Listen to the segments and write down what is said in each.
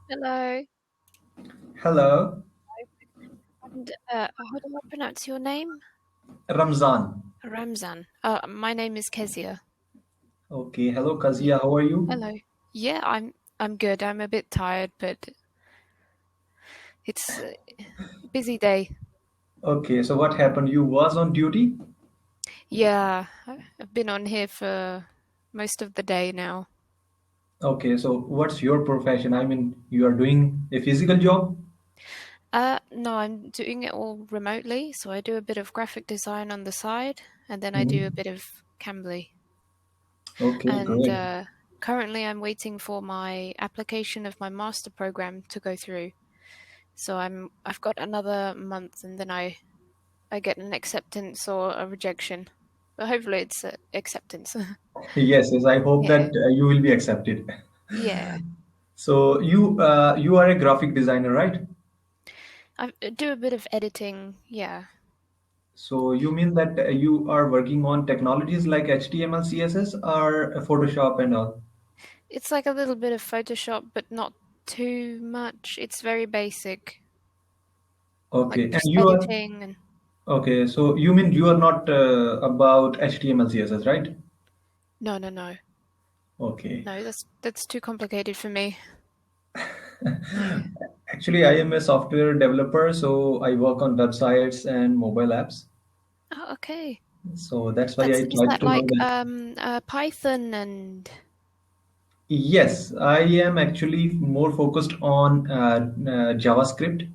Hello. Hello, And how do I pronounce your name? Ramzan. Ramzan. My name is Kezia. Okay, hello Yeah. Kazia, how are you? Hello. Yeah, I'm good. I'm a bit tired, but it's a busy day. Okay, so what happened? You was on duty? Yeah, I've been on here for most of the day now. Okay, so what's your profession? I mean, you are doing a physical job? No, I'm doing it all remotely, so I do a bit of graphic design on the side, and then I do a Mhm. bit of Cambly. Okay, And great. currently I'm waiting for my application of my master program to go through. So I've got another month and then I get an acceptance or a rejection. But hopefully it's acceptance. Yes, yes, I hope that Yeah. you will be accepted. Yeah. So you are a graphic designer, right? I do a bit of editing. Yeah. So you mean that you are working on technologies like HTML, CSS, or Photoshop and all? It's like a little bit of Photoshop, but not too much. It's very basic, like Okay, and just you are editing and okay. So you mean you are not about HTML, CSS, right? no, no, no. Okay. No, that's too complicated for me. Yeah. Actually, I am a software developer, so I work on websites and mobile apps. Oh, okay. So that's why That's I is tried that to know like that. Python and Yes, I am actually more focused on JavaScript,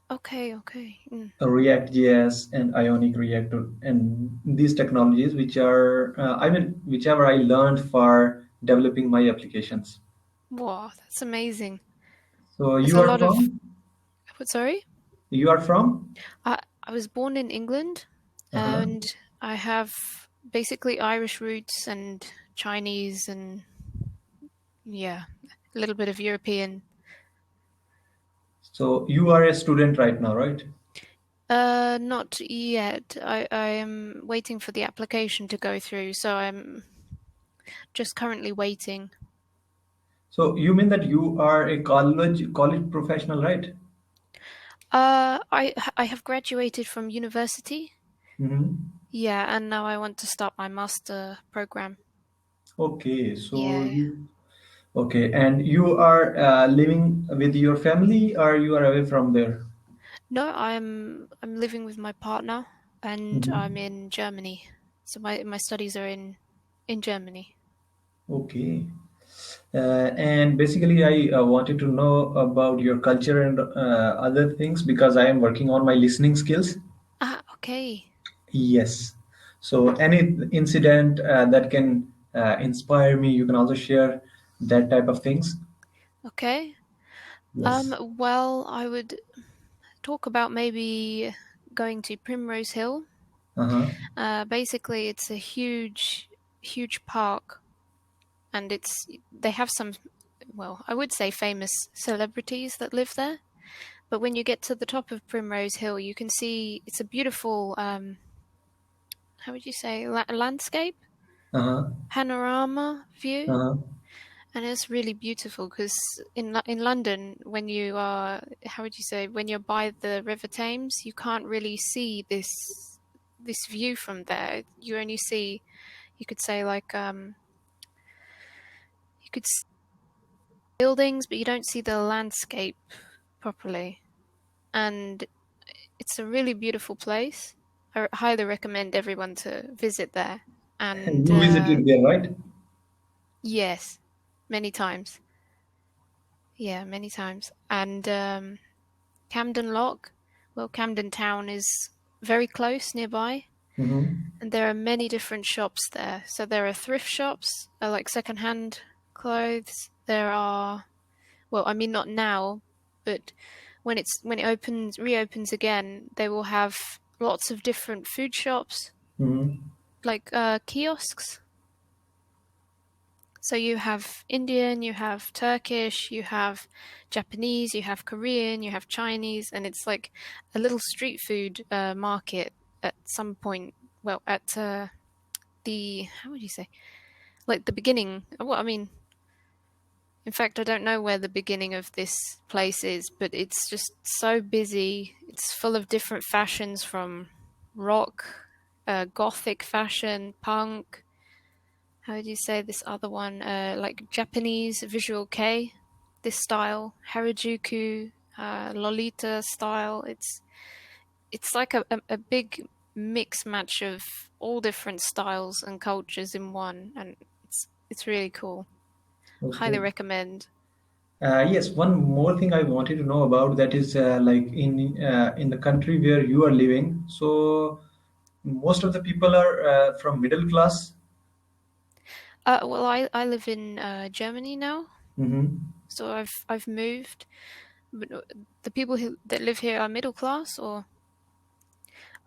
okay, okay. Mm. React.js, and Ionic Reactor, and these technologies, which are, I mean, whichever I learned for developing my applications. Wow, that's amazing. So There's you a are lot of from? what, sorry? You are from? I was born in England Uh-huh. and I have basically Irish roots and Chinese and yeah, a little bit of European. So you are a student right now, right? Not yet. I am waiting for the application to go through, so I'm just currently waiting. So you mean that you are a college professional, right? I have graduated from university. Mm-hmm. Yeah, and now I want to start my master program. Okay, so Yeah. you okay, and you are living with your family, or you are away from there? No, I'm living with my partner and I'm Mhm. in Germany. So my studies are in Germany. Okay, and basically, I wanted to know about your culture and other things because I am working on my listening skills. Ah, okay. Yes, so any incident that can inspire me, you can also share that type of things. Okay. Yes. Well, I would talk about maybe going to Primrose Hill. Uh-huh. Basically, it's a huge park, and they have some, well, I would say famous celebrities that live there. But when you get to the top of Primrose Hill, you can see it's a beautiful, how would you say, landscape, Uh-huh. panorama view, Uh-huh. and it's really beautiful because in London, when you are, how would you say, when you're by the River Thames, you can't really see this view from there. You only see, you could say like you could see buildings, but you don't see the landscape properly. And it's a really beautiful place. I highly recommend everyone to visit there. And You visited there, right? yes, many times. Yeah, many times. And Camden Lock, well, Camden Town is very close nearby, Mm-hmm. and there are many different shops there. So there are thrift shops, like secondhand clothes. There are, well, I mean not now, but when it reopens again, they will have lots of different food shops, Mm-hmm. like kiosks. So you have Indian, you have Turkish, you have Japanese, you have Korean, you have Chinese, and it's like a little street food market at some point. Well, at the how would you say, like the beginning? Well, I mean, In fact, I don't know where the beginning of this place is, but it's just so busy. It's full of different fashions, from rock, gothic fashion, punk. How do you say this other one? Like Japanese visual kei, this style, Harajuku, Lolita style. It's like a big mix match of all different styles and cultures in one, and it's really cool. Highly Okay. recommend. Yes, one more thing I wanted to know about that is like in the country where you are living. So most of the people are from middle class. Well, I live in Germany now, Mm-hmm. so I've moved. But the people that live here are middle class, or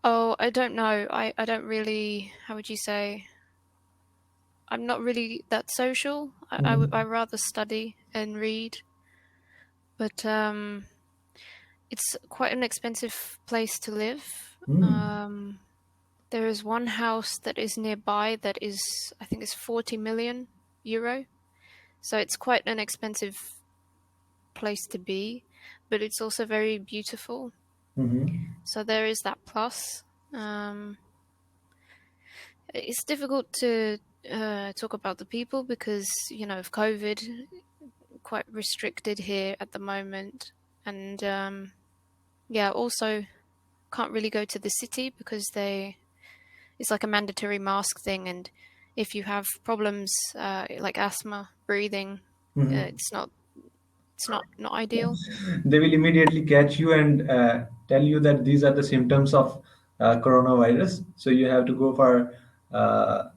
oh, I don't know. I don't really. How would you say? I'm not really that social. I Mm-hmm. rather study and read, but it's quite an expensive place to live. Mm. Um, there is one house that is nearby that is, I think, it's 40 million euro. So it's quite an expensive place to be, but it's also very beautiful. Mm-hmm. So there is that plus. Um, it's difficult to talk about the people because, of COVID, quite restricted here at the moment. And yeah, also can't really go to the city because it's like a mandatory mask thing. And if you have problems like asthma, breathing, Mm-hmm. it's not ideal. They will immediately catch you and tell you that these are the symptoms of coronavirus. So you have to go for, uh,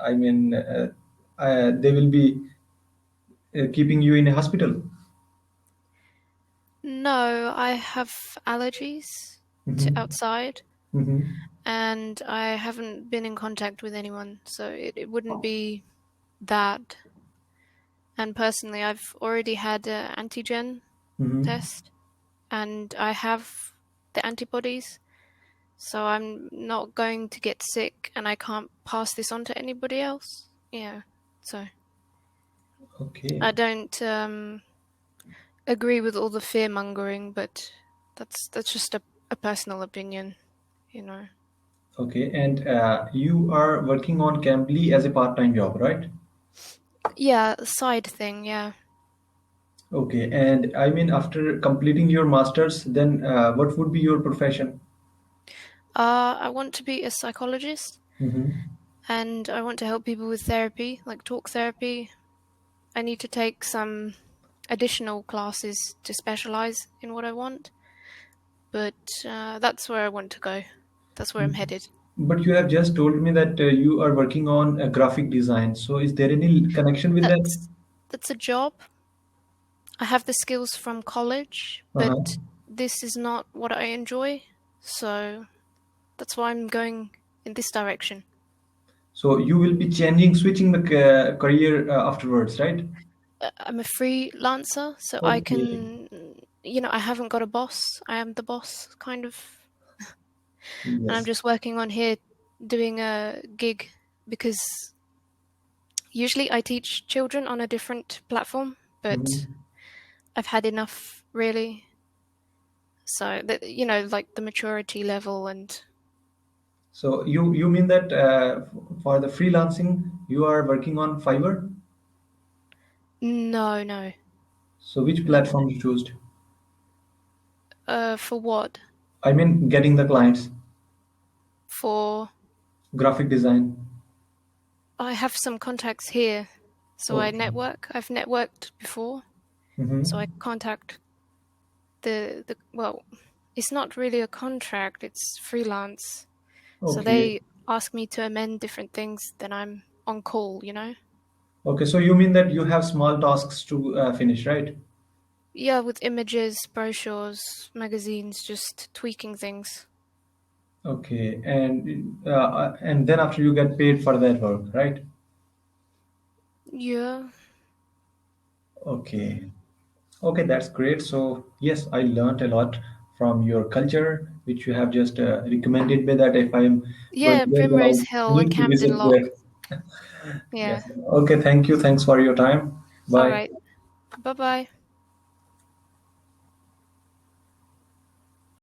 I mean, they will be keeping you in a hospital. No, I have allergies to Mm-hmm. outside, Mm-hmm. and I haven't been in contact with anyone, so it wouldn't be that. And personally, I've already had an antigen Mm-hmm. test, and I have the antibodies, so I'm not going to get sick, and I can't pass this on to anybody else. Yeah, so Okay. I don't agree with all the fear mongering, but that's just a personal opinion. Okay. And you are working on Cambly as a part-time job, right? Yeah, side thing, yeah. Okay. And I mean, after completing your master's, then what would be your profession? I want to be a psychologist, Mm-hmm. and I want to help people with therapy, like talk therapy. I need to take some additional classes to specialize in what I want, but that's where I want to go. That's where I'm headed. But you have just told me that you are working on a graphic design. So is there any connection with that? That's a job. I have the skills from college, Uh-huh. but this is not what I enjoy, so that's why I'm going in this direction. So you will be switching the career afterwards, right? I'm a freelancer, so I Okay. can, I haven't got a boss. I am the boss, kind of. And I'm Yes. just working on here doing a gig because usually I teach children on a different platform, but Mhm. I've had enough, really. So, like the maturity level and So you mean that for the freelancing you are working on Fiverr? no, no, So which no, no, no. platform you chose? For what? I mean, getting the clients, For graphic design. I have some contacts here, so I Okay. network. I've networked before, so I Mm-hmm. contact the well, it's not really a contract, it's freelance. So Okay. they ask me to amend different things, then I'm on call. Okay. So you mean that you have small tasks to finish, right? Yeah, with images, brochures, magazines, just tweaking things. Okay. And then after you get paid for that work, right? Yeah. Okay. Okay, that's great. So yes, I learned a lot from your culture, which you have just recommended me that if I'm going Yeah, there, then Primrose I Hill and need to Camden visit Lock. there. Yeah. Yes. Okay, thank you. Thanks for your time. All Bye. right. Bye bye.